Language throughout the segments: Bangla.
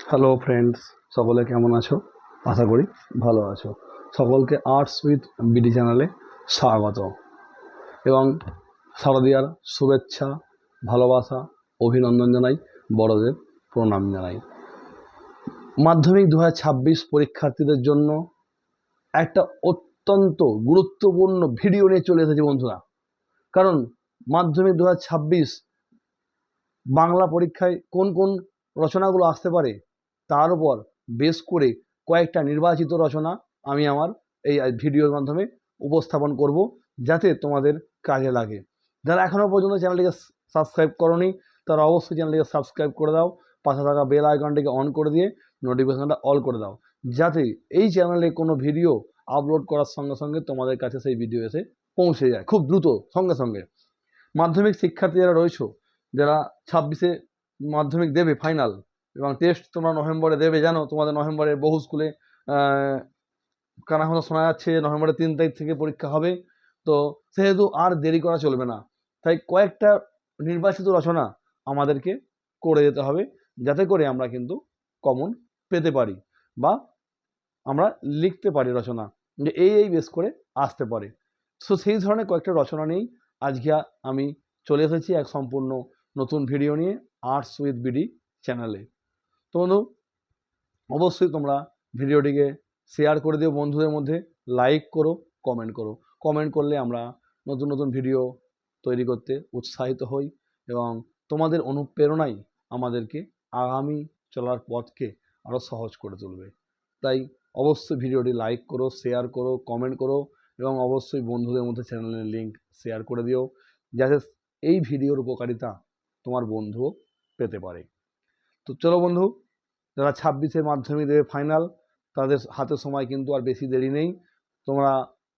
হ্যালো ফ্রেন্ডস, সকলে কেমন আছো? আশা করি ভালো আছো। সকলকে আর্টস উইথ বিডি চ্যানেলে স্বাগত এবং শারদীয়ার শুভেচ্ছা, ভালোবাসা, অভিনন্দন জানাই, বড়দের প্রণাম জানাই। মাধ্যমিক 2026 পরীক্ষার্থীদের জন্য একটা অত্যন্ত গুরুত্বপূর্ণ ভিডিও নিয়ে চলে এসেছি বন্ধুরা। কারণ মাধ্যমিক 2026 বাংলা পরীক্ষায় কোন কোন রচনাগুলো আসতে পারে তার উপর বেস করে কয়েকটা নির্বাচিত রচনা আমি আমার এই ভিডিওর মাধ্যমে উপস্থাপন করব, যাতে তোমাদের কাজে লাগে। যারা এখনও পর্যন্ত চ্যানেলটিকে সাবস্ক্রাইব করোনি তারা অবশ্যই চ্যানেলটিকে সাবস্ক্রাইব করে দাও, পাশে থাকা বেল আইকনটিকে অন করে দিয়ে নোটিফিকেশনটা অল করে দাও, যাতে এই চ্যানেলে কোনো ভিডিও আপলোড করার সঙ্গে সঙ্গে তোমাদের কাছে সেই ভিডিও এসে পৌঁছে যায় খুব দ্রুত, সঙ্গে সঙ্গে। মাধ্যমিক শিক্ষার্থী যারা রয়েছে, যারা 26-এ মাধ্যমিক দেবে ফাইনাল, এবং টেস্ট তোমরা নভেম্বরে দেবে, জানো তোমাদের নভেম্বরে বহু স্কুলে কানাঘুষা শোনা যাচ্ছে নভেম্বরের 3 তারিখ থেকে পরীক্ষা হবে। তো সেহেতু আর দেরি করা চলবে না, তাই কয়েকটা নির্বাচিত রচনা আমাদেরকে করে যেতে হবে, যাতে করে আমরা কিন্তু কমন পেতে পারি বা আমরা লিখতে পারি রচনা যে এই বেস করে আসতে পারে। সো সেই ধরনের কয়েকটা রচনা নিয়েই আজকে আমি চলে এসেছি এক সম্পূর্ণ নতুন ভিডিও নিয়ে আর্টস উইথ বিডি চ্যানেলে। তো বন্ধু, অবশ্যই তোমরা ভিডিওটিকে শেয়ার করে দিও বন্ধুদের মধ্যে, লাইক করো, কমেন্ট করো। কমেন্ট করলে আমরা নতুন নতুন ভিডিও তৈরি করতে উৎসাহিত হই এবং তোমাদের অনুপ্রেরণাই আমাদেরকে আগামী চলার পথকে আরও সহজ করে তুলবে। তাই অবশ্যই ভিডিওটি লাইক করো, শেয়ার করো, কমেন্ট করো এবং অবশ্যই বন্ধুদের মধ্যে চ্যানেলের লিঙ্ক শেয়ার করে দিও, যাতে এই ভিডিওর উপকারিতা তোমার বন্ধুও পেতে পারে। তো চলো বন্ধু, যারা 26-এ মাধ্যমিক দেবে ফাইনাল, তাদের হাতে সময় কিন্তু আর বেশি দেরি নেই। তোমরা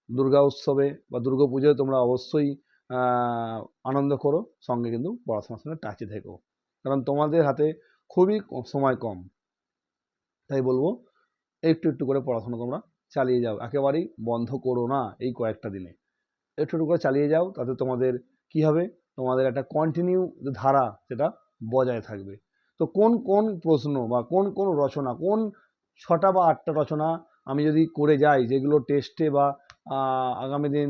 দুর্গা উৎসবে বা দুর্গা পুজোয় তোমরা অবশ্যই আনন্দ করো, সঙ্গে কিন্তু পড়াশোনার সঙ্গে টাচে থেকো, কারণ তোমাদের হাতে খুবই সময় কম। তাই বলবো, একটু একটু করে পড়াশোনা তোমরা চালিয়ে যাও, একেবারেই বন্ধ করো না। এই কয়েকটা দিনে একটু একটু করে চালিয়ে যাও, তাতে তোমাদের কি হবে, তোমাদের একটা কন্টিনিউ ধারা সেটা বজায় থাকবে। তো কোন কোন প্রশ্ন বা কোন কোন রচনা, কোন 6টা বা 8টা রচনা আমি যদি করে যাই, যেগুলো টেস্টে বা আগামী দিন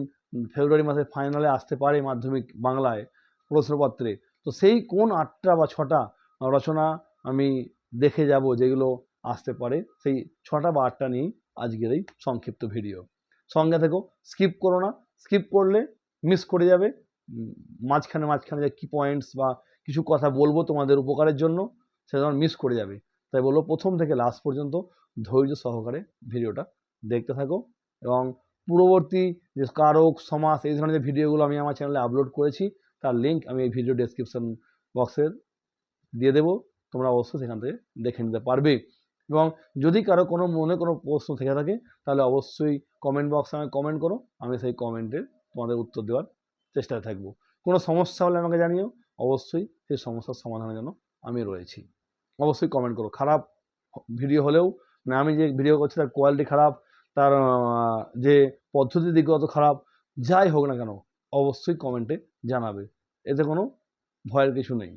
ফেব্রুয়ারি মাসের ফাইনালে আসতে পারে মাধ্যমিক বাংলায় প্রশ্নপত্রে, তো সেই কোন 8টা বা 6টা রচনা আমি দেখে যাব যেগুলো আসতে পারে, সেই 6টা বা 8টা নিয়েই আজকের এই সংক্ষিপ্ত ভিডিও। সঙ্গে থেকো, স্কিপ করো না, স্কিপ করলে মিস করে যাবে। মাঝখানে মাঝখানে যে কি পয়েন্টস বা কিছু কথা বলবো তোমাদের উপকারের জন্য, সেটা তোমার মিস করে যাবে। তাই বলবো, প্রথম থেকে লাস্ট পর্যন্ত ধৈর্য সহকারে ভিডিওটা দেখতে থাকো এবং পূর্ববর্তী যে কারক, সমাস, এই ধরনের যে ভিডিওগুলো আমি আমার চ্যানেলে আপলোড করেছি, তার লিঙ্ক আমি এই ভিডিও ডেসক্রিপশন বক্সের দিয়ে দেবো, তোমরা অবশ্যই সেখান থেকে দেখে নিতে পারবে। এবং যদি কারো কোনো মনে কোনো প্রশ্ন থেকে থাকে, তাহলে অবশ্যই কমেন্ট বক্সে আমাকে কমেন্ট করো, আমি সেই কমেন্টের তোমাদের উত্তর দেওয়ার চেষ্টায় থাকবো। কোনো সমস্যা হলে আমাকে জানিও, অবশ্যই সেই সমস্যার সমাধানের জন্য আমি রয়েছি। অবশ্যই কমেন্ট করো। খারাপ ভিডিও হলেও, মানে আমি যে ভিডিও করছি তার কোয়ালিটি খারাপ, তার যে পদ্ধতি দিকগত খারাপ, যাই হোক না কেন অবশ্যই কমেন্টে জানাবে, এতে কোনো ভয়ের কিছু নেই।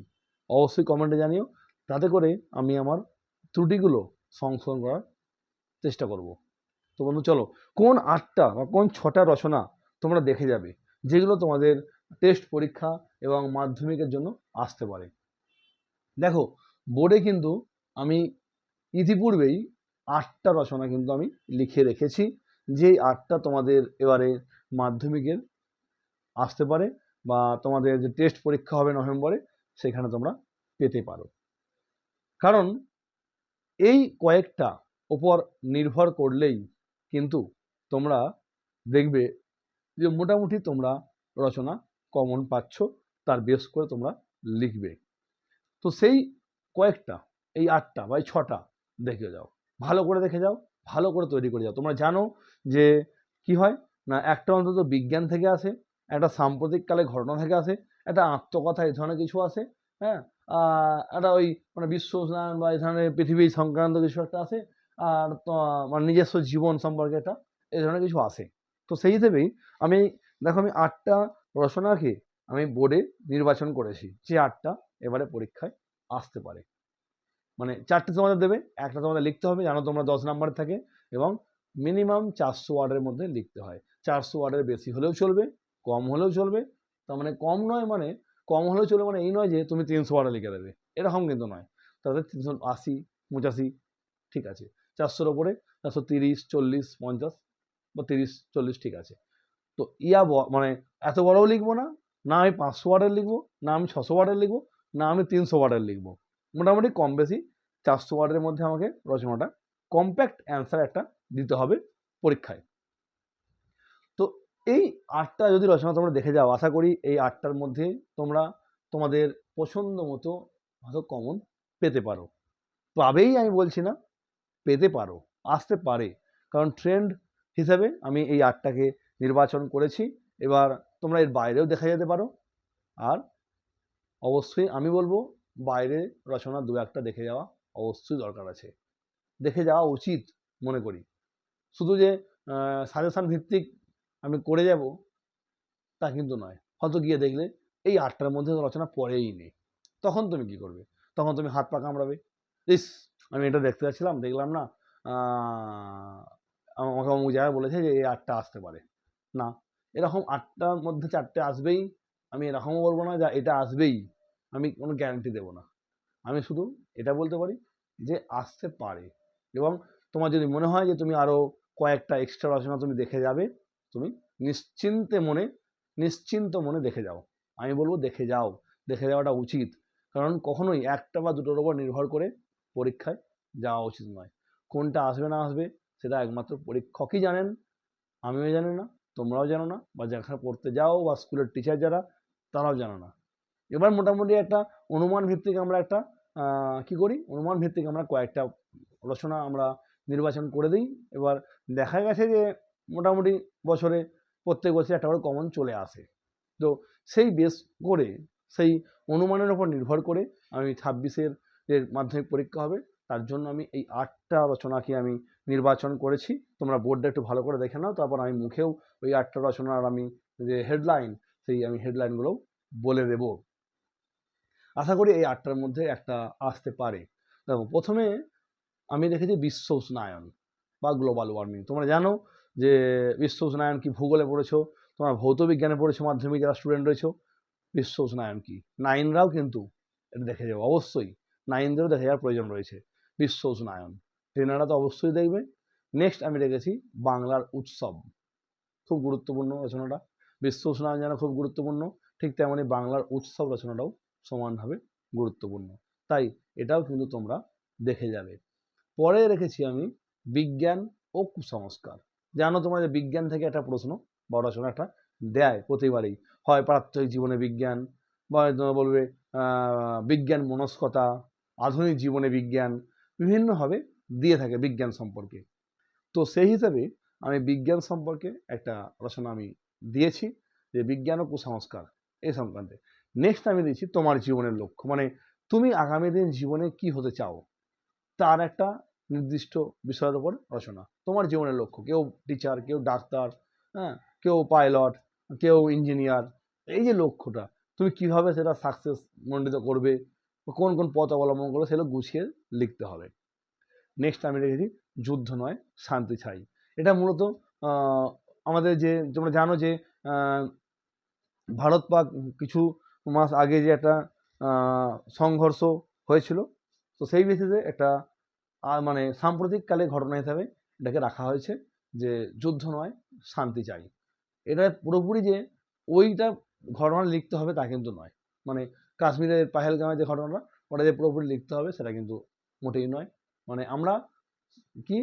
অবশ্যই কমেন্টে জানিও, তাতে করে আমি আমার ত্রুটিগুলো সংশোধন করার চেষ্টা করব। তো বন্ধু চলো, কোন 8টা বা কোন 6টা রচনা তোমরা দেখে যাবে যেগুলো তোমাদের টেস্ট পরীক্ষা এবং মাধ্যমিকের জন্য আসতে পারে। দেখো, বোর্ডে কিন্তু আমি ইতিপূর্বেই 8টা রচনা কিন্তু আমি লিখে রেখেছি, যেই 8টা তোমাদের এবারে মাধ্যমিকের আসতে পারে বা তোমাদের যে টেস্ট পরীক্ষা হবে নভেম্বরে, সেখানে তোমরা পেতে পারো। কারণ এই কয়েকটা উপর নির্ভর করলেই কিন্তু তোমরা দেখবে যে মোটামুটি তোমরা রচনা কমন পাচ্ছ, তার বেস করে তোমরা লিখবে। তো সেই কয়েকটা, এই 8টা বা এই 6টা দেখে যাও, ভালো করে দেখে যাও, ভালো করে তৈরি করে যাও। তোমরা জানো যে কি হয় না, একটা অন্তত বিজ্ঞান থেকে আসে, একটা সাম্প্রতিককালে ঘটনা থেকে আসে, একটা আত্মকথা এই ধরনের কিছু আসে, হ্যাঁ, একটা ওই মানে বিশ্ব উষ্ণায়ন বা এই ধরনের পৃথিবী সংক্রান্ত কিছু একটা আসে, আর মানে নিজস্ব জীবন সম্পর্কে একটা এই ধরনের কিছু আসে। তো সেই হিসেবেই আমি, দেখো, আমি 8টা রচনাকে আমি বোর্ডে নির্বাচন করেছি, যে 8টা এবারে পরীক্ষায় আসতে পারে। মানে 4টে তোমাদের দেবে, একটা তোমাদের লিখতে হবে, জানো তোমরা 10 নাম্বারের থাকে, এবং মিনিমাম 400 ওয়ার্ডের মধ্যে লিখতে হয়। 400 ওয়ার্ডের বেশি হলেও চলবে, কম হলেও চলবে। তার মানে কম নয়, মানে কম হলেও চলবে মানে এই নয় যে তুমি 300 ওয়ার্ডে লিখে দেবে, এরকম কিন্তু নয়। তাদের 380, 85 ঠিক আছে। 400-র ওপরে 430, 40, 50 বা 30, 40 ঠিক আছে। তো মানে এত বড়ও লিখবো না, না আমি 500 ওয়ার্ডের লিখবো, না আমি 600 ওয়ার্ডের লিখবো, না আমি 300 ওয়ার্ডের লিখবো। মোটামুটি কম বেশি 400 ওয়ার্ডের মধ্যে আমাকে রচনাটা কম্প্যাক্ট অ্যান্সার একটা দিতে হবে পরীক্ষায়। তো এই 8টা যদি রচনা তোমরা দেখে যাও, আশা করি এই 8টার মধ্যে তোমরা তোমাদের পছন্দ মতো হয়তো কমন পেতে পারো। পাবেই আমি বলছি না, পেতে পারো, আসতে পারে, কারণ ট্রেন্ড হিসাবে আমি এই 8টাকে নির্বাচন করেছি। এবার তোমরা এর বাইরেও দেখা যেতে পারো, আর অবশ্যই আমি বলবো বাইরে রচনা 2-1টা দেখে যাওয়া অবশ্যই দরকার আছে, দেখে যাওয়া উচিত মনে করি। শুধু যে সাজেশন ভিত্তিক আমি করে যাব তা কিন্তু নয়, হয়তো গিয়ে দেখলে এই 8টার মধ্যে রচনা পড়েই নেই, তখন তুমি কি করবে? তখন তুমি হাত পা কামড়াবে, ইস আমি এটা দেখতে যাচ্ছিলাম, দেখলাম না, আমাকে অমুক জায়গায় বলেছে যে এই 8টা আসতে পারে না। এরকম 8টার মধ্যে 4টে আসবেই, আমি এরকমও বলবো না যে এটা আসবেই, আমি কোনো গ্যারান্টি দেবো না। আমি শুধু এটা বলতে পারি যে আসতে পারে। এবং তোমার যদি মনে হয় যে তুমি আরও কয়েকটা এক্সট্রা রচনা তুমি দেখে যাবে, তুমি নিশ্চিন্ত মনে দেখে যাও। আমি বলবো দেখে যাও, দেখে যাওয়াটা উচিত, কারণ কখনোই একটা বা দুটোর উপর নির্ভর করে পরীক্ষায় যাওয়া উচিত নয়। কোনটা আসবে না আসবে সেটা একমাত্র পরীক্ষকই জানেন, আমিও জানি না, তোমরাও জানো না, বা যেখানে পড়তে যাও বা স্কুলের টিচার যারা তারাও জানো না। এবার মোটামুটি একটা অনুমান ভিত্তিক আমরা একটা কি করি, অনুমান ভিত্তিক আমরা কয়েকটা রচনা আমরা নির্বাচন করে দিই। এবার দেখা গেছে যে মোটামুটি বছরে প্রত্যেক বছর একটা করে কমন চলে আসে। তো সেই বেস করে, সেই অনুমানের উপর নির্ভর করে আমি 26-এর যে মাধ্যমিক পরীক্ষা হবে তার জন্য আমি এই 8টা রচনাকে আমি নির্বাচন করেছি। তোমরা বোর্ডটা একটু ভালো করে দেখে নাও, তারপর আমি মুখেও ওই 8টা রচনার আমি যে হেডলাইন, সেই আমি হেডলাইনগুলোও বলে দেব। আশা করি এই 8টার মধ্যে একটা আসতে পারে। দেখো, প্রথমে আমি দেখেছি বিশ্ব উষ্ণায়ন বা গ্লোবাল ওয়ার্মিং। তোমরা জানো যে বিশ্ব উষ্ণায়ন কি, ভূগোলে পড়েছো, তোমরা ভৌত বিজ্ঞানে পড়েছো মাধ্যমিক যারা স্টুডেন্ট রয়েছো, বিশ্ব উষ্ণায়ন কি। 9রাও কিন্তু এটা দেখে যাবো, অবশ্যই 9দেরও দেখে যাওয়ার প্রয়োজন রয়েছে বিশ্ব উষ্ণায়ন, 10রা তো অবশ্যই দেখবে। নেক্সট আমি রেখেছি বাংলার উৎসব, খুব গুরুত্বপূর্ণ রচনাটা। বিশ্ব উষ্ণায়ন যেন খুব গুরুত্বপূর্ণ, ঠিক তেমনি বাংলার উৎসব রচনাটাও সমানভাবে গুরুত্বপূর্ণ, তাই এটাও কিন্তু তোমরা দেখে যাবে। পরে রেখেছি আমি বিজ্ঞান ও কুসংস্কার। জানো তোমরা যে বিজ্ঞান থেকে একটা প্রশ্ন বা রচনা একটা দেয় প্রতিবারই, হয় প্রাত্যহিক জীবনে বিজ্ঞান, বা তোমরা বলবে বিজ্ঞান মনস্কতা, আধুনিক জীবনে বিজ্ঞান, বিভিন্নভাবে দিয়ে থাকে বিজ্ঞান সম্পর্কে। তো সেই হিসাবে আমি বিজ্ঞান সম্পর্কে একটা রচনা আমি দিয়েছি, যে বিজ্ঞান ও কুসংস্কার এই সংক্রান্তে। নেক্সট আমি দিয়েছি তোমার জীবনের লক্ষ্য, মানে তুমি আগামী দিন জীবনে কি হতে চাও তার একটা নির্দিষ্ট বিষয়ের উপর রচনা। তোমার জীবনের লক্ষ্য, কেউ টিচার, কেউ ডাক্তার, হ্যাঁ, কেউ পাইলট, কেউ ইঞ্জিনিয়ার। এই যে লক্ষ্যটা, তুমি কিভাবে সেটা সাকসেস মণ্ডিত করবে, কোন কোন পথ অবলম্বন করবে, সেগুলো গুছিয়ে লিখতে হবে। নেক্সট আমি রেখেছি যুদ্ধ নয় শান্তি চাই। এটা মূলত আমাদের যে, তোমরা জানো যে ভারত পাক কিছু মাস আগে যে একটা সংঘর্ষ হয়েছিল, তো সেই বেসিসে একটা মানে সাম্প্রতিককালে ঘটনা হিসাবে এটাকে রাখা হয়েছে যে যুদ্ধ নয় শান্তি চাই। এটা পুরোপুরি যে ওইটা ঘটনা লিখতে হবে তা কিন্তু নয়, মানে কাশ্মীরের পাহেলগামে যে ঘটনাটা ওটা যে পুরোপুরি লিখতে হবে সেটা কিন্তু মোটেই নয়। মানে আমরা কি,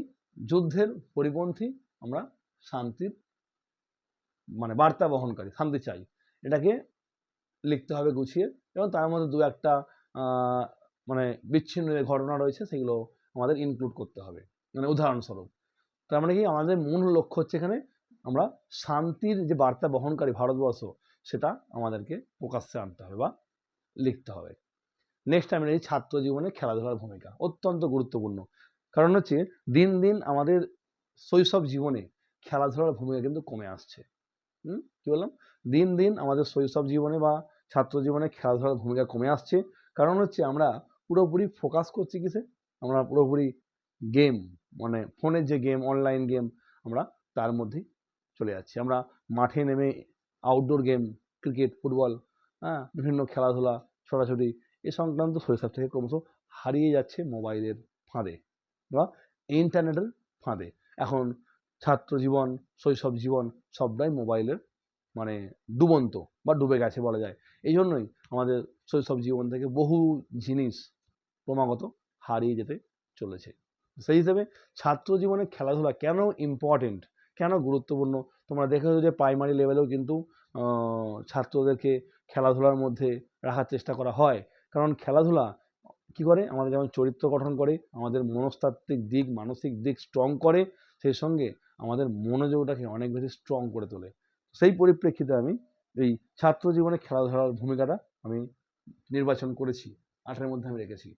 যুদ্ধের পরিপন্থী, আমরা শান্তির মানে বার্তা বহনকারী, শান্তি চাই, এটাকে লিখতে হবে গুছিয়ে। এবং তার মধ্যে 2-1টা মানে বিচ্ছিন্ন যে ঘটনা রয়েছে সেগুলো আমাদের ইনক্লুড করতে হবে, মানে উদাহরণস্বরূপ। তার মানে কি, আমাদের মূল লক্ষ্য হচ্ছে এখানে আমরা শান্তির যে বার্তা বহনকারী ভারতবর্ষ সেটা আমাদেরকে প্রকাশ্যে আনতে হবে বা লিখতে হবে। নেক্সট আমি এই ছাত্র জীবনে খেলাধুলার ভূমিকা অত্যন্ত গুরুত্বপূর্ণ, কারণ হচ্ছে দিন দিন আমাদের শৈশব জীবনে খেলাধুলার ভূমিকা কিন্তু কমে আসছে। কি বললাম, দিন দিন আমাদের শৈশব জীবনে বা ছাত্র জীবনে খেলাধুলার ভূমিকা কমে আসছে, কারণ হচ্ছে আমরা পুরোপুরি ফোকাস করছি কিসে, আমরা পুরোপুরি গেম, মানে ফোনের যে গেম, অনলাইন গেম, আমরা তার মধ্যেই চলে যাচ্ছি। আমরা মাঠে নেমে আউটডোর গেম, ক্রিকেট, ফুটবল, হ্যাঁ, বিভিন্ন খেলাধুলা, ছোটাছুটি এ সংক্রান্ত শৈশব থেকে ক্রমশ হারিয়ে যাচ্ছে মোবাইলের ফাঁদে বা ইন্টারনেটের ফাঁদে। এখন ছাত্র জীবন, শৈশব জীবন সবটাই মোবাইলের মানে ডুবন্ত বা ডুবে গেছে বলা যায়। এই জন্যই আমাদের শৈশব জীবন থেকে বহু জিনিস ক্রমাগত হারিয়ে যেতে চলেছে। সেই হিসেবে ছাত্র জীবনে খেলাধুলা কেন ইম্পর্টেন্ট, কেন গুরুত্বপূর্ণ, তোমরা দেখেছো যে প্রাইমারি লেভেলেও কিন্তু ছাত্রদেরকে খেলাধুলার মধ্যে রাখার চেষ্টা করা হয়। কারণ খেলাধুলা কি করে, আমাদের যেমন চরিত্র গঠন করে, আমাদের মনস্তাত্ত্বিক দিক, মানসিক দিক স্ট্রং করে, সেই সঙ্গে আমাদের মনোযোগটাকে অনেক বেশি স্ট্রং করে তোলে। সেই পরিপ্রেক্ষিতে আমি এই ছাত্র জীবনে খেলাধুলার ভূমিকাটা আমি নির্বাচন করেছি, 8-এর মধ্যে আমি রেখেছি।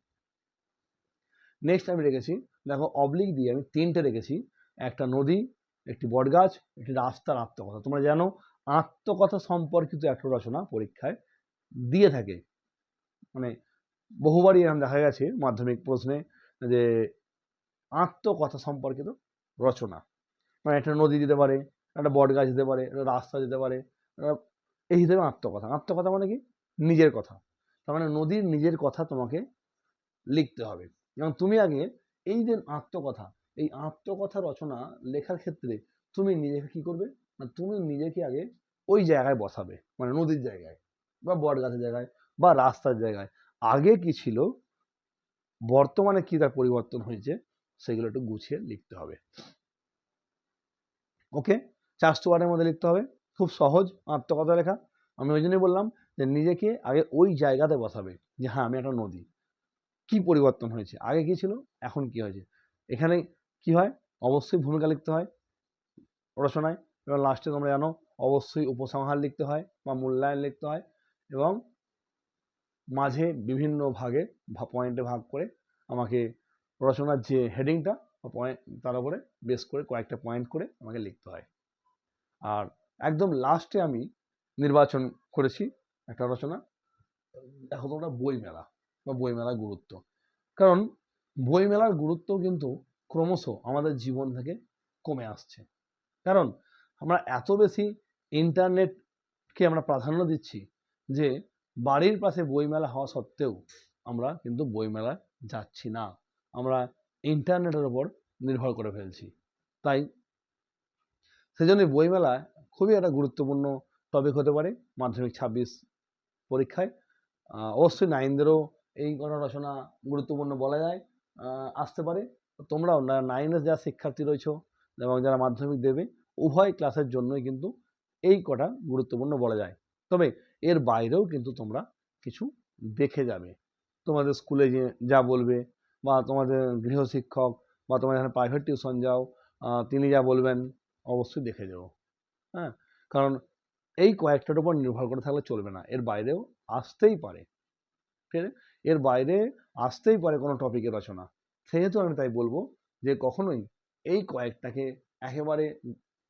নেক্সট আমি রেখেছি, দেখো অবলিক দিয়ে আমি 3টে রেখেছি, একটা নদী, একটি বটগাছ, একটি রাস্তার আত্মকথা। তোমরা জানো আত্মকথা সম্পর্কিত একটা রচনা পরীক্ষায় দিয়ে থাকে, মানে বহুবারই এরকম দেখা গেছে মাধ্যমিক প্রশ্নে যে আত্মকথা সম্পর্কিত রচনা, মানে একটা নদী দিতে পারে, একটা বটগাছ দিতে পারে, একটা রাস্তা দিতে পারে, এই হিসেবে আত্মকথা। আত্মকথা মানে কি, নিজের কথা। তার মানে নদীর নিজের কথা তোমাকে লিখতে হবে। এবং তুমি আগে এই যে আত্মকথা, এই আত্মকথা রচনা লেখার ক্ষেত্রে তুমি নিজেকে কি করবে না, তুমি নিজেকে আগে ওই জায়গায় বসাবে, মানে নদীর জায়গায় বা বটগাছের জায়গায় বা রাস্তার জায়গায়। আগে কি ছিল, বর্তমানে কি তার পরিবর্তন হয়েছে, সেগুলো একটু গুছিয়ে লিখতে হবে। ওকে, 4 ওয়ার্ডের মধ্যে লিখতে হবে, খুব সহজ আত্মকথা লেখা। আমি ওই জন্যই বললাম যে নিজেকে আগে ওই জায়গাতে বসাবে, যে হ্যাঁ আমি একটা নদী। কি পরিবর্তন হয়েছে, আগে কি ছিল, এখন কি হয়েছে। এখানে কি হয়, অবশ্যই ভূমিকা লিখতে হয় রচনায়, এবং লাস্টে তোমরা জানো অবশ্যই উপসংহার লিখতে হয় বা মূল্যায়ন লিখতে হয়, এবং মাঝে বিভিন্ন ভাগে পয়েন্টে ভাগ করে আমাকে রচনার যে হেডিংটা বা পয়েন্ট, তার উপরে বেস করে কয়েকটা পয়েন্ট করে আমাকে লিখতে হয়। আর একদম লাস্টে আমি নির্বাচন করেছি একটা রচনা, দেখো তোমরা বইমেলা বা বইমেলার গুরুত্ব। কারণ বইমেলার গুরুত্ব কিন্তু ক্রমশ আমাদের জীবন থেকে কমে আসছে। কারণ আমরা এত বেশি ইন্টারনেটকে আমরা প্রাধান্য দিচ্ছি যে বাড়ির পাশে বইমেলা হওয়া সত্ত্বেও আমরা কিন্তু বইমেলা যাচ্ছি না, আমরা ইন্টারনেটের ওপর নির্ভর করে ফেলছি। তাই সেজন্য বইমেলা খুবই একটা গুরুত্বপূর্ণ টপিক হতে পারে মাধ্যমিক 26 পরীক্ষায়। অবশ্যই 9দেরও এই কোনো রচনা গুরুত্বপূর্ণ বলা যায় আসতে পারে। তোমরাও 9এর যারা শিক্ষার্থী রয়েছো এবং যারা মাধ্যমিক দেবে, উভয় ক্লাসের জন্যই কিন্তু এই কটা গুরুত্বপূর্ণ বলা যায়। তবে এর বাইরেও কিন্তু তোমরা কিছু দেখে যাবে, তোমাদের স্কুলে যা বলবে বা তোমাদের গৃহশিক্ষক বা তোমরা এখানে প্রাইভেট টিউশন যাও, তিনি যা বলবেন অবশ্যই দেখে যাও। হ্যাঁ, কারণ এই কয়েকটার উপর নির্ভর করে থাকলে চলবে না, এর বাইরেও আসতেই পারে। ঠিক আছে, এর বাইরে আসতেই পারে কোনো টপিকের রচনা। সেহেতু আমি তাই বলবো যে কখনোই এই কয়েকটাকে একেবারে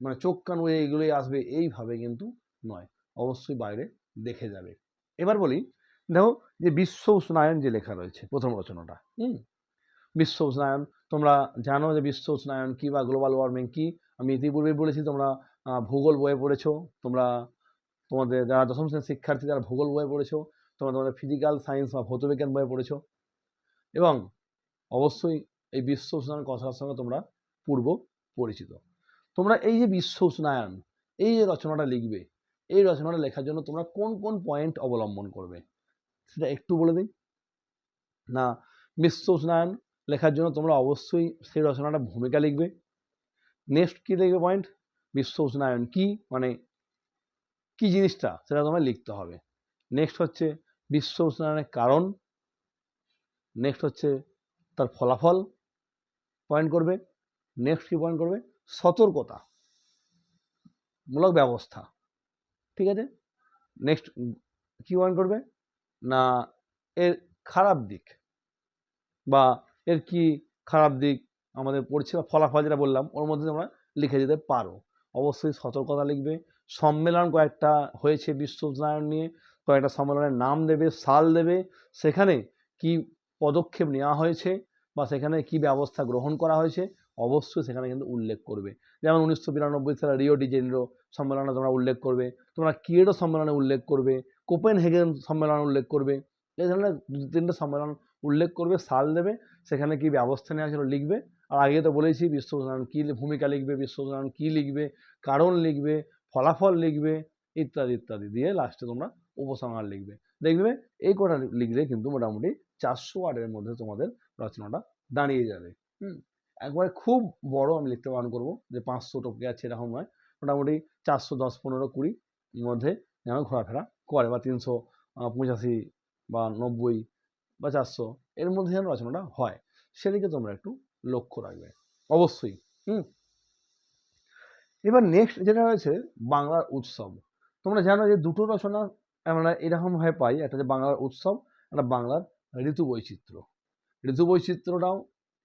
মানে চোখ কান উড়ে এগুলোই আসবে এইভাবে কিন্তু নয়, অবশ্যই বাইরে দেখে যাবে। এবার বলি, দেখো যে বিশ্ব উষ্ণায়ন যে লেখা রয়েছে প্রথম রচনাটা, বিশ্ব উষ্ণায়ন, তোমরা জানো যে বিশ্ব উষ্ণায়ন কি বা গ্লোবাল ওয়ার্মিং কি। আমি ইতিপূর্বে বলেছি, তোমরা ভূগোল বইয়ে পড়েছো, তোমরা তোমাদের যারা দশম শ্রেণীর শিক্ষার্থী তারা ভূগোল বইয়ে পড়েছো, তোমরা তোমাদের ফিজিক্যাল সায়েন্স বা ভৌতবিজ্ঞান বইয়ে পড়েছো, এবং অবশ্যই এই বিশ্ব উষ্ণায়ন কথার সঙ্গে তোমরা পূর্ব পরিচিত। তোমরা এই যে বিশ্ব উষ্ণায়ন, এই যে রচনাটা লিখবে, এই রচনাটা লেখার জন্য তোমরা কোন কোন পয়েন্ট অবলম্বন করবে সেটা একটু বলে দিই। না, বিশ্ব উষ্ণায়ন লেখার জন্য তোমরা অবশ্যই সেই রচনাটা ভূমিকা লিখবে। নেক্সট কি লিখবে পয়েন্ট, বিশ্ব উষ্ণায়ন কি, মানে কি জিনিসটা সেটা তোমায় লিখতে হবে। নেক্সট হচ্ছে বিশ্ব উষ্ণায়নের কারণ, নেক্সট হচ্ছে তার ফলাফল পয়েন্ট করবে, নেক্সট কি পয়েন্ট করবে, সতর্কতা মূলক ব্যবস্থা। ঠিক আছে, নেক্সট কি পয়েন্ট করবে না এর খারাপ দিক বা এর কি খারাপ দিক আমাদের পড়ছে বা ফলাফল যেটা বললাম ওর মধ্যে তোমরা লিখে যেতে পারো। অবশ্যই সতর্কতা লিখবে। সম্মেলন কয়েকটা হয়েছে বিশ্ব উষ্ণায়ন নিয়ে, কয়েকটা সম্মেলনের নাম দেবে, সাল দেবে, সেখানে কি পদক্ষেপ নেওয়া হয়েছে বা সেখানে কি ব্যবস্থা গ্রহণ করা হয়েছে অবশ্যই সেখানে কিন্তু উল্লেখ করবে। যেমন 1992 সালে রিও ডি জেনিরো সম্মেলনে তোমরা উল্লেখ করবে, তোমরা কিয়েটো সম্মেলনে উল্লেখ করবে, কোপেনহেগেন সম্মেলনে উল্লেখ করবে, এই ধরনের 2-3টে সম্মেলন উল্লেখ করবে, সাল দেবে, সেখানে কি ব্যবস্থা নেওয়া হয়েছিল লিখবে। আর আগে তো বলেছি বিশ্ব উষ্ণায়ন কী ভূমিকা লিখবে, বিশ্ব উষ্ণায়ন কী লিখবে, কারণ লিখবে, ফলাফল লিখবে, ইত্যাদি ইত্যাদি দিয়ে লাস্টে তোমরা উপসংহার লিখবে। দেখবে এই কটা লিখলে কিন্তু মোটামুটি 400 ওয়ার্ডের মধ্যে তোমাদের রচনাটা দাঁড়িয়ে যাবে। একবারে খুব বড় আমি লিখতে বারণ করবো যে 500 টপকে আছে এরকম নয়, মোটামুটি 410, 15, 20 মধ্যে যেন ঘোরাফেরা করে, বা 385 বা 90 বা 400 এর মধ্যে যেন রচনাটা হয়, সেদিকে তোমরা একটু লক্ষ্য রাখবে অবশ্যই। এবার নেক্সট যেটা রয়েছে বাংলার উৎসব। তোমরা জানো যে দুটো রচনা আমরা এরকমভাবে পাই, একটা যে বাংলার উৎসব, একটা বাংলার ঋতু বৈচিত্র্য। ঋতু বৈচিত্র্যটাও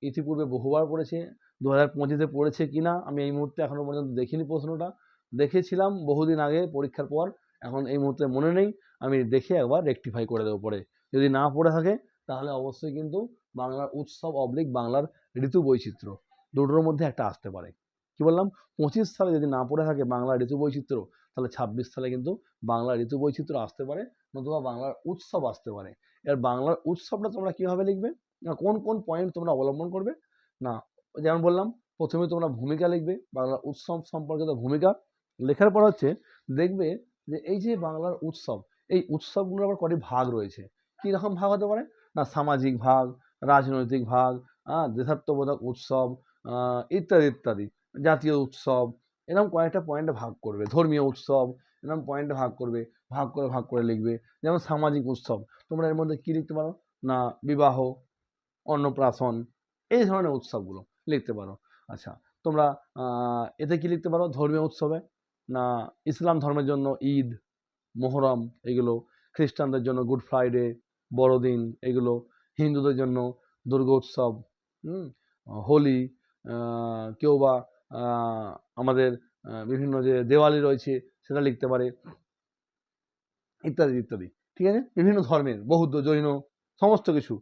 ইতিপূর্বে বহুবার পড়েছে, 2025-এ পড়েছে কিনা আমি এই মুহূর্তে এখনো পর্যন্ত দেখিনি। প্রশ্নটা দেখেছিলাম বহুদিন আগে পরীক্ষার পর, এখন এই মুহূর্তে মনে নেই, আমি দেখে একবার রেকটিফাই করে দেবো পরে। যদি না পড়ে থাকে তাহলে অবশ্যই কিন্তু বাংলার উৎসব বাংলার ঋতু বৈচিত্র্য দুটোর মধ্যে একটা আসতে পারে। কি বললাম, 25 সালে যদি না পড়ে থাকে বাংলার ঋতু বৈচিত্র্য, তাহলে 26 সালে কিন্তু বাংলার ঋতু বৈচিত্র্য আসতে পারে, নতুবা বাংলার উৎসব আসতে পারে। এর বাংলার উৎসবটা তোমরা কীভাবে লিখবে, কোন কোন পয়েন্ট তোমরা অবলম্বন করবে না, যেমন বললাম প্রথমে তোমরা ভূমিকা লিখবে, বাংলার উৎসব সম্পর্কিত ভূমিকা লেখার পর হচ্ছে দেখবে যে এই যে বাংলার উৎসব, এই উৎসবগুলোর আবার কটি ভাগ রয়েছে। কী রকম ভাগ হতে পারে না, সামাজিক ভাগ, রাজনৈতিক ভাগ, দেশাত্মবোধক উৎসব, ইত্যাদি ইত্যাদি, জাতীয় উৎসব, এরকম কয়েকটা পয়েন্টে ভাগ করবে, ধর্মীয় উৎসব, এরকম পয়েন্টে ভাগ করবে, ভাগ করে লিখবে। যেমন সামাজিক উৎসব তোমরা এর মধ্যে কী লিখতে পারো না, বিবাহ, অন্নপ্রাশন, এই ধরনের উৎসবগুলো লিখতে পারো। আচ্ছা, তোমরা এতে কি লিখতে পারো, ধর্মীয় উৎসবে না ইসলাম ধর্মের জন্য ঈদ, মোহরম, এগুলো, খ্রিস্টানদের জন্য গুড ফ্রাইডে, বড়দিন, এগুলো, হিন্দুদের জন্য দুর্গা উৎসব, হোলি, কেউ বা আমাদের বিভিন্ন যে দেওয়ালি রয়েছে সেটা লিখতে পারে, ইত্যাদি ইত্যাদি। ঠিক আছে, বিভিন্ন ধর্মের, বৌদ্ধ, জৈন, সমস্ত কিছু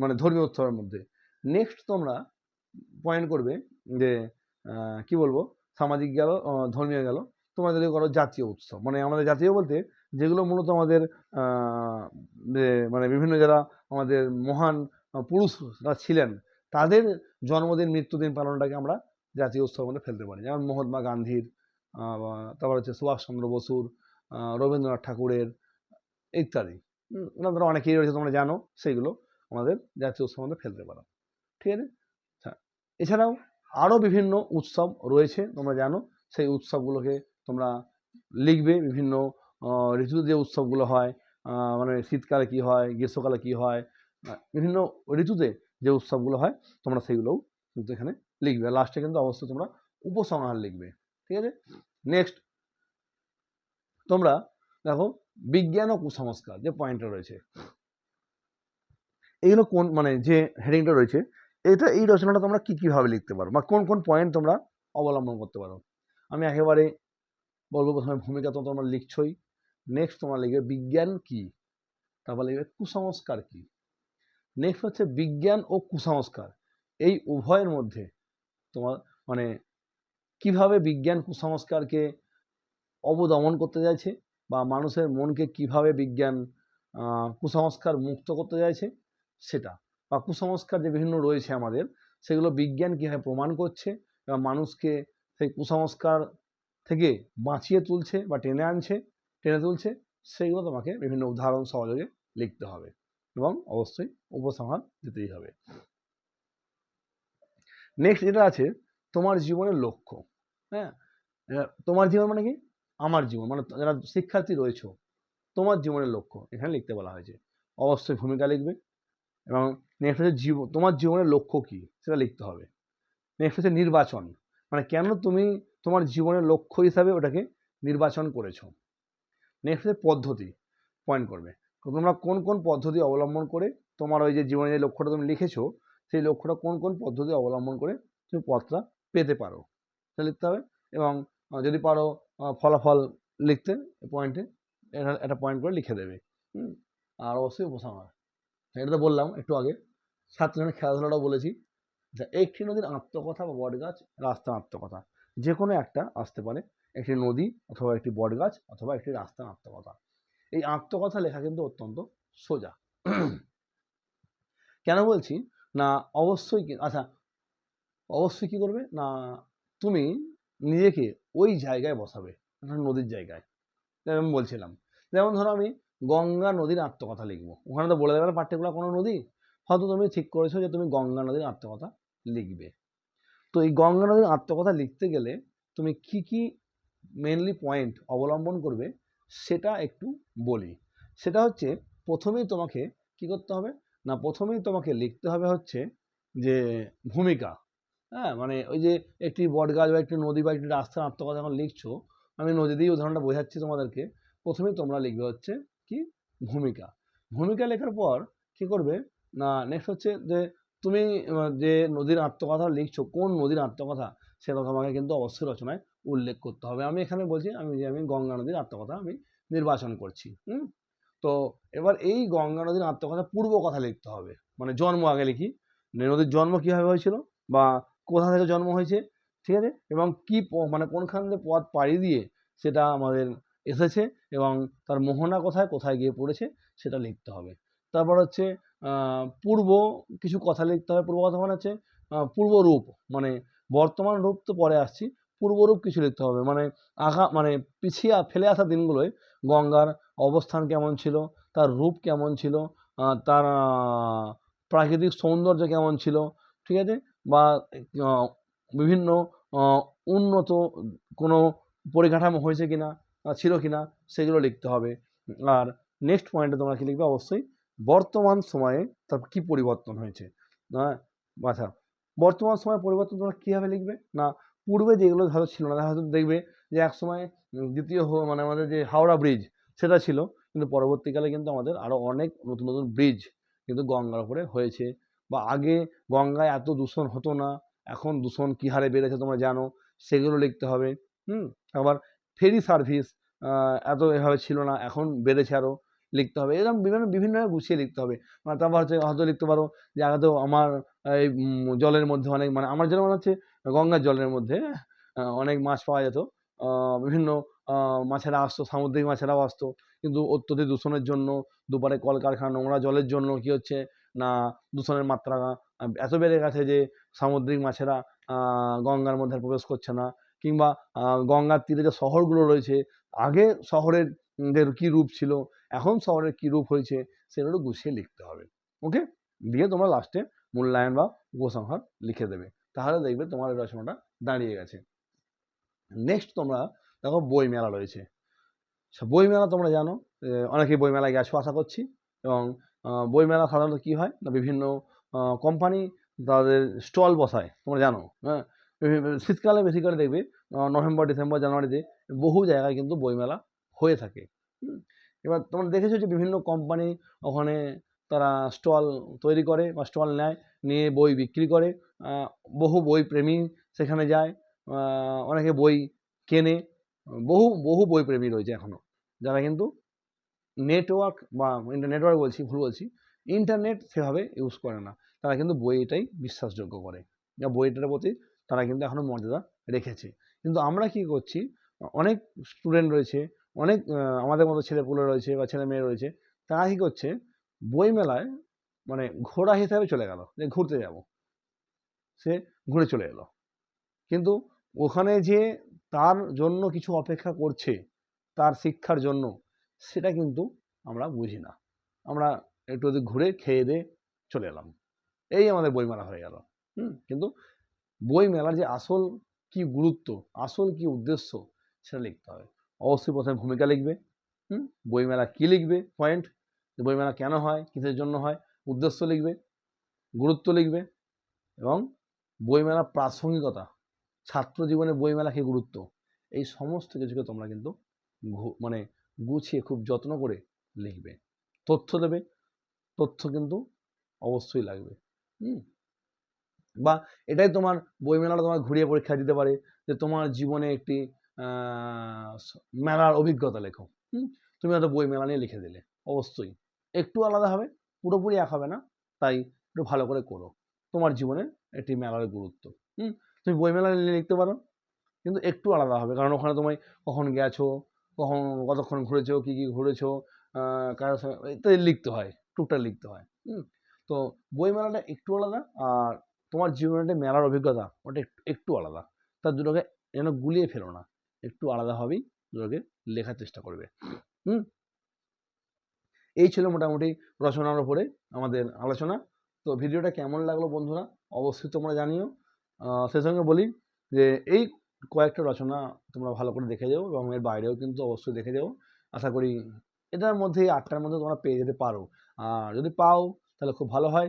মানে ধর্মীয় উৎসবের মধ্যে। নেক্সট তোমরা পয়েন্ট করবে যে কি বলবো, সামাজিক গেল, ধর্মীয় গেল, তোমরা যদি করো জাতীয় উৎসব, মানে আমাদের জাতীয় বলতে যেগুলো মূলত আমাদের মানে বিভিন্ন যারা আমাদের মহান পুরুষরা ছিলেন তাদের জন্মদিন, মৃত্যুদিন পালনটাকে আমরা জাতীয় উৎসবের মধ্যে ফেলতে পারি। যেমন মহাত্মা গান্ধীর, তারপর হচ্ছে সুভাষচন্দ্র বসুর, রবীন্দ্রনাথ ঠাকুরের, ইত্যাদি, ওনাদের অনেকেই রয়েছে তোমরা জানো, সেইগুলো আমাদের জাতীয় উৎসবের মধ্যে ফেলতে পারো। ঠিক আছে, আচ্ছা, এছাড়াও আরও বিভিন্ন উৎসব রয়েছে তোমরা জানো, সেই উৎসবগুলোকে তোমরা লিখবে। বিভিন্ন ঋতুতে যে উৎসবগুলো হয়, মানে শীতকালে কি হয়, গ্রীষ্মকালে কি হয়, বিভিন্ন ঋতুতে যে উৎসবগুলো হয় তোমরা সেইগুলোও কিন্তু এখানে লিখবে। লাস্টে কিন্তু অবশ্যই তোমরা উপসংহার লিখবে। ঠিক আছে, নেক্সট তোমরা দেখো বিজ্ঞান ও কুসংস্কার যে পয়েন্টটা রয়েছে, এইগুলো কোন মানে যে হেডিংটা রয়েছে, এই রচনাটা তোমরা কীভাবে লিখতে পারো বা কোন কোন পয়েন্ট তোমরা অবলম্বন করতে পারো। আমি একেবারে বলবো, প্রথমে ভূমিকা তো তোমরা লিখছই, নেক্সট তোমরা লিখবে বিজ্ঞান কি, তারপর লিখবে কুসংস্কার কি। নেক্সট হচ্ছে বিজ্ঞান ও কুসংস্কার, এই উভয়ের মধ্যে তোমার মানে কিভাবে বিজ্ঞান কুসংস্কারকে অবদমন করতে চাইছে, বা মানুষের মনকে কিভাবে বিজ্ঞান কুসংস্কার মুক্ত করতে চাইছে সেটা, বা কুসংস্কার যে বিভিন্ন রয়েছে আমাদের, সেগুলো বিজ্ঞান কীভাবে প্রমাণ করছে এবং মানুষকে সেই কুসংস্কার থেকে বাঁচিয়ে তুলছে বা টেনে তুলছে, সেইগুলো তোমাকে বিভিন্ন উদাহরণ সহযোগে লিখতে হবে এবং অবশ্যই উপসংহার দিতেই হবে। নেক্সট যেটা আছে তোমার জীবনের লক্ষ্য। হ্যাঁ, তোমার জীবন মানে কি, আমার জীবন, মানে যারা শিক্ষার্থী রয়েছে তোমার জীবনের লক্ষ্য এখানে লিখতে বলা হয়েছে। অবশ্যই ভূমিকা লিখবে এবং নেক্সট হচ্ছে তোমার জীবনের লক্ষ্য কী সেটা লিখতে হবে। নেক্সট হচ্ছে নির্বাচন, মানে কেন তুমি তোমার জীবনের লক্ষ্য হিসাবে ওটাকে নির্বাচন করেছো। নেক্সট হচ্ছে পদ্ধতি, পয়েন্ট করবে তোমরা কোন কোন পদ্ধতি অবলম্বন করে তোমার ওই যে জীবনের যে লক্ষ্যটা তুমি লিখেছো সেই লক্ষ্যটা কোন কোন পদ্ধতি অবলম্বন করে তুমি পথটা পেতে পারো সেটা লিখতে হবে। এবং যদি পারো ফলাফল লিখতে পয়েন্টে একটা পয়েন্ট করে লিখে দেবে। আর অবশ্যই উপসংহার। এটা তো বললাম একটু আগে, ছাত্রজনের খেলাধুলাটাও বলেছি। আচ্ছা, একটি নদীর আত্মকথা বা বটগাছ, রাস্তার আত্মকথা, যে কোনো একটা আসতে পারে। একটি নদী অথবা একটি বটগাছ অথবা একটি রাস্তার আত্মকথা। এই আত্মকথা লেখা কিন্তু অত্যন্ত সোজা। কেন বলছি না, আচ্ছা অবশ্যই কি করবে না, তুমি নিজেকে ওই জায়গায় বসাবে, নদীর জায়গায়। আমি বলছিলাম, যেমন ধরো আমি গঙ্গা নদীর আত্মকথা লিখবো, ওখানে তো বলে দেবে না পার্টিকুলার কোনো নদী, হয়তো তুমি ঠিক করেছো যে তুমি গঙ্গা নদীর আত্মকথা লিখবে। তো এই গঙ্গা নদীর আত্মকথা লিখতে গেলে তুমি কি কি মেনলি পয়েন্ট অবলম্বন করবে সেটা একটু বলি। সেটা হচ্ছে, প্রথমেই তোমাকে কি করতে হবে না, প্রথমেই তোমাকে লিখতে হবে হচ্ছে যে ভূমিকা। হ্যাঁ, মানে ওই যে একটি বটগাছ বা একটি নদী বা একটি রাস্তার আত্মকথা যখন লিখছো, আমি নদী দিয়ে উদাহরণটা বোঝাচ্ছি তোমাদেরকে। প্রথমেই তোমরা লিখবে হচ্ছে কি, ভূমিকা। ভূমিকা লেখার পর কি করবে না, নেক্সট হচ্ছে যে তুমি যে নদীর আত্মকথা লিখছো, কোন নদীর আত্মকথা সেটা তোমাকে কিন্তু অবশ্যই রচনায় উল্লেখ করতে হবে। আমি এখানে বলছি আমি গঙ্গা নদীর আত্মকথা আমি নির্বাচন করছি। তো এবার এই গঙ্গা নদীর আত্মকথা পূর্ব কথা লিখতে হবে, মানে জন্ম আগে লিখি, নদীর জন্ম কিভাবে হয়েছিল বা কোথা থেকে জন্ম হয়েছে, ঠিক আছে, এবং কি মানে কোনখান দিয়ে পথ পাড়ি দিয়ে সেটা আমাদের এসেছে এবং তার মোহনা কোথায় কোথায় গিয়ে পড়েছে সেটা লিখতে হবে। তারপর হচ্ছে পূর্ব কিছু কথা লিখতে হবে। পূর্ব কথা মানে হচ্ছে পূর্বরূপ, মানে বর্তমান রূপ তো পরে আসছি, পূর্বরূপ কিছু লিখতে হবে, মানে মানে পিছিয়ে ফেলে আসা দিনগুলোয় গঙ্গার অবস্থান কেমন ছিল, তার রূপ কেমন ছিল, তার প্রাকৃতিক সৌন্দর্য কেমন ছিল, ঠিক আছে, বা বিভিন্ন উন্নত কোনো পরিকাঠামো হয়েছে কিনা, ছিল কিনা, সেগুলো লিখতে হবে। আর নেক্সট পয়েন্টে তোমরা কি লিখবে, অবশ্যই বর্তমান সময়ে তার কি পরিবর্তন হয়েছে। আচ্ছা, বর্তমান সময়ে পরিবর্তন তোমরা কীভাবে লিখবে না, পূর্বে যেগুলো হয়তো ছিল না, হয়তো দেখবে যে এক সময় দ্বিতীয় মানে আমাদের যে হাওড়া ব্রিজ সেটা ছিল, কিন্তু পরবর্তীকালে কিন্তু আমাদের আরও অনেক নতুন নতুন ব্রিজ কিন্তু গঙ্গার উপরে হয়েছে। বা আগে গঙ্গায় এত দূষণ হতো না, এখন দূষণ কী হারে বেড়েছে তোমরা জানো, সেগুলো লিখতে হবে। আবার ফেরি সার্ভিস এত এভাবে ছিল না, এখন বেড়েছে আরও, লিখতে হবে। এরকম বিভিন্নভাবে গুছিয়ে লিখতে হবে। মানে তারপর হচ্ছে হয়তো লিখতে পারো যে আগে তো আমার এই জলের মধ্যে অনেক, মানে আমার জল মানে হচ্ছে গঙ্গার জলের মধ্যে অনেক মাছ পাওয়া যেত, বিভিন্ন মাছেরা আসতো, সামুদ্রিক মাছেরাও আসতো, কিন্তু অত্যধিক দূষণের জন্য, দুপারে কলকারখানা, নোংরা জলের জন্য কি হচ্ছে না, দূষণের মাত্রা এত বেড়ে গেছে যে সামুদ্রিক মাছেরা গঙ্গার মধ্যে প্রবেশ করছে না। কিংবা গঙ্গার তীরে যে শহরগুলো রয়েছে, আগে শহরের কী রূপ ছিল, এখন শহরের কী রূপ হয়েছে, সেগুলো গুছিয়ে লিখতে হবে। ওকে, দিয়ে তোমরা লাস্টে মূল্যায়ন বা উপসংহার লিখে দেবে, তাহলে দেখবে তোমার এই রচনাটা দাঁড়িয়ে গেছে। নেক্সট তোমরা দেখো বই মেলা রয়েছে। বই মেলা তোমরা জানো, অনেকেই বই মেলায় গেছো আশা করছি। এবং বই মেলা সাধারণত কী হয় না, বিভিন্ন কোম্পানি তাদের স্টল বসায়, তোমরা জানো। হ্যাঁ, শীতকালে বেশি করে দেখবে নভেম্বর, ডিসেম্বর, জানুয়ারিতে বহু জায়গায় কিন্তু বইমেলা হয়ে থাকে। এবার তোমরা দেখেছো যে বিভিন্ন কোম্পানি ওখানে তারা স্টল তৈরি করে বা স্টল নেয়, নিয়ে বই বিক্রি করে। বহু বই প্রেমী সেখানে যায়, অনেকে বই কেনে, বহু বহু বই প্রেমী রয়েছে এখনও, যারা কিন্তু নেটওয়ার্ক বা নেটওয়ার্ক বলছি, ভুল বলছি, ইন্টারনেট সেভাবে ইউজ করে না, তারা কিন্তু বইটাই বিশ্বাসযোগ্য করে, যা বইটার প্রতি তারা কিন্তু এখনও মর্যাদা রেখেছে। কিন্তু আমরা কি করছি, অনেক স্টুডেন্ট রয়েছে, অনেক আমাদের মতো ছেলেপুলে রয়েছে বা ছেলে মেয়ে রয়েছে, তারা কী করছে, বই মেলায় মানে ঘোরা হিসাবে চলে গেল, যে ঘুরতে যাব, সে ঘুরে চলে এলো, কিন্তু ওখানে যে তার জন্য কিছু অপেক্ষা করছে, তার শিক্ষার জন্য, সেটা কিন্তু আমরা বুঝি না। আমরা একটু ওদিক ঘুরে খেয়ে দিয়ে চলে এলাম, এই আমাদের বইমেলা হয়ে গেল। কিন্তু বই মেলার যে আসল কি গুরুত্ব, আসল কি উদ্দেশ্য, সেটা লিখতে হবে। অবশ্যই প্রথমে ভূমিকা লিখবে। বইমেলা কী লিখবে, পয়েন্ট, বইমেলা কেন হয়, কিসের জন্য হয়, উদ্দেশ্য লিখবে, গুরুত্ব লিখবে, এবং বইমেলার প্রাসঙ্গিকতা, ছাত্র জীবনে বইমেলা কী গুরুত্ব, এই সমস্ত কিছুকে তোমরা কিন্তু মানে গুছিয়ে খুব যত্ন করে লিখবে। তথ্য দেবে, তথ্য কিন্তু অবশ্যই লাগবে। বা এটাই তোমার বইমেলাটা তোমার ঘুরিয়ে পরীক্ষা দিতে পারে যে তোমার জীবনে একটি মেলার অভিজ্ঞতা লেখো। তুমি হয়তো বই মেলা নিয়ে লিখে দিলে, অবশ্যই একটু আলাদা হবে, পুরোপুরি এক হবে না, তাই একটু ভালো করে করো। তোমার জীবনে একটি মেলার গুরুত্ব। তুমি বইমেলায় লিখতে পারো, কিন্তু একটু আলাদা হবে, কারণ ওখানে তুমি কখন গেছো, কখন কতক্ষণ ঘুরেছো, কি কি ঘুরেছো, কারোর সঙ্গে ইত্যাদি লিখতে হয়, টুকটাক লিখতে হয়। তো বইমেলাটা একটু আলাদা, আর তোমার জীবনে একটা মেলার অভিজ্ঞতা ওটা একটু আলাদা। তার দুটোকে যেন গুলিয়ে ফেলো না, একটু আলাদাভাবেই দুটোকে লেখার চেষ্টা করবে। হুম এই ছিল মোটামুটি রচনার উপরে আমাদের আলোচনা। তো ভিডিওটা কেমন লাগলো বন্ধুরা অবশ্যই তোমরা জানিও। সেই সঙ্গে বলি যে এই কয়েকটা রচনা তোমরা ভালো করে দেখে যাও, এবং এর বাইরেও কিন্তু অবশ্যই দেখে যাও। আশা করি এটার মধ্যে 8টার মধ্যে তোমরা পেয়ে যেতে পারো, আর যদি পাও তাহলে খুব ভালো হয়।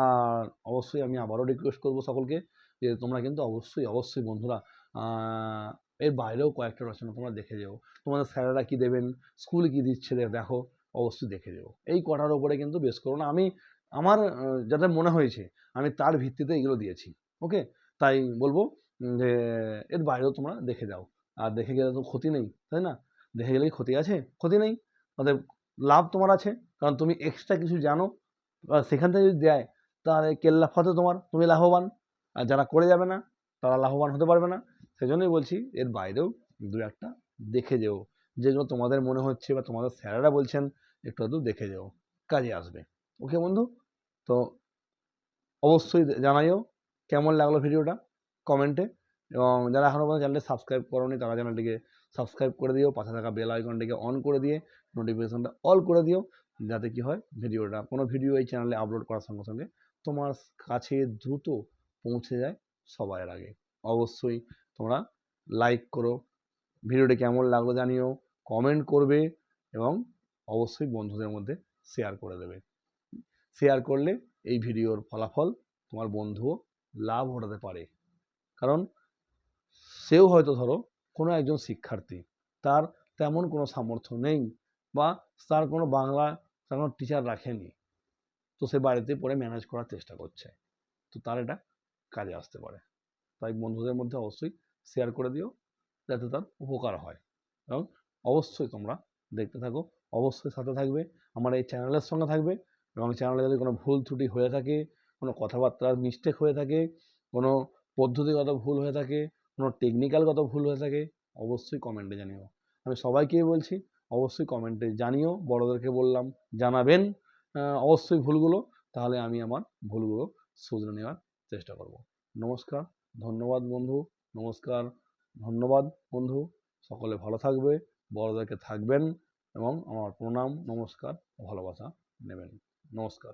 আর অবশ্যই আমি আবারও রিকোয়েস্ট করবো সকলকে যে তোমরা কিন্তু অবশ্যই অবশ্যই বন্ধুরা এর বাইরেও কয়েকটা রচনা তোমরা দেখে যাও। তোমাদের স্যারেরা কী দেবেন, স্কুল কী দিচ্ছে দেখো, অবশ্যই দেখে যাও। এই কটার উপরে কিন্তু বেস করো না, আমি আমার যেটা মনে হয়েছে আমি তার ভিত্তিতে এগুলো দিয়েছি। ওকে, তাই বলবো যে এর বাইরেও তোমরা দেখে যাও। আর দেখে গেলে তো ক্ষতি নেই, তাই না? দেখে গেলেই ক্ষতি আছে? ক্ষতি নেই। তাদের লাভ তোমার আছে, কারণ তুমি এক্সট্রা কিছু জানো, সেখান থেকে যদি দেয় তাহলে কেল্লা ফতে তোমার, তুমি লাভবান। আর যারা করে যাবে না তারা লাভবান হতে পারবে না। সেজন্যই বলছি এর বাইরেও দু একটা দেখে যেও, যেগুলো তোমাদের মনে হচ্ছে বা তোমাদের স্যারেরা বলছেন একটু আধটু দেখে যেও, কাজে আসবে। ওকে বন্ধু, তো অবশ্যই জানাইও কেমন লাগলো ভিডিওটা কমেন্টে, এবং যারা এখনও পর্যন্ত চ্যানেলটি সাবস্ক্রাইব করোনি তারা চ্যানেলটিকে সাবস্ক্রাইব করে দিও, পাশে থাকা বেল আইকনটিকে অন করে দিয়ে নোটিফিকেশনটা অল করে দিও, যাতে কি হয় ভিডিওটা কোনো ভিডিও এই চ্যানেলে আপলোড করার সঙ্গে সঙ্গে তোমার কাছে দ্রুত পৌঁছে যায় সবার আগে। অবশ্যই তোমরা লাইক করো, ভিডিওটি কেমন লাগলো জানিও, কমেন্ট করবে, এবং অবশ্যই বন্ধুদের মধ্যে শেয়ার করে দেবে। শেয়ার করলে এই ভিডিওর ফলাফল তোমার বন্ধুও লাভ ওঠাতে পারে, কারণ সেও হয়তো ধরো কোনো একজন শিক্ষার্থী, তার তেমন কোনো সামর্থ্য নেই, বা তার কোনো বাংলা তার কোনো টিচার রাখেনি, তো সে বাড়িতে পড়ে ম্যানেজ করার চেষ্টা করছে, তো তার এটা কাজে আসতে পারে। তাই বন্ধুদের মধ্যে অবশ্যই শেয়ার করে দিও, যাতে তার উপকার হয়। এবং অবশ্যই তোমরা দেখতে থাকো, অবশ্যই সাথে থাকবে, আমার এই চ্যানেলের সঙ্গে থাকবে। এবং চ্যানেলে যদি কোনো ভুল ত্রুটি হয়ে থাকে, কোনো কথাবার্তার মিস্টেক হয়ে থাকে, কোনো পদ্ধতিগত ভুল হয়ে থাকে, কোনো টেকনিক্যালগত ভুল হয়ে থাকে, অবশ্যই কমেন্টে জানিও। আমি সবাইকেই বলছি অবশ্যই কমেন্টে জানিও, বড়োদেরকে বললাম জানাবেন অবশ্যই ভুলগুলো, তাহলে আমি আমার ভুলগুলো শুধরে নেওয়ার চেষ্টা করব। নমস্কার, ধন্যবাদ বন্ধু, নমস্কার, ধন্যবাদ বন্ধু। সকলে ভালো থাকবে, বড়োদেরকে থাকবেন, এবং আমার প্রণাম, নমস্কার, ভালোবাসা নেবেন। নমস্কার।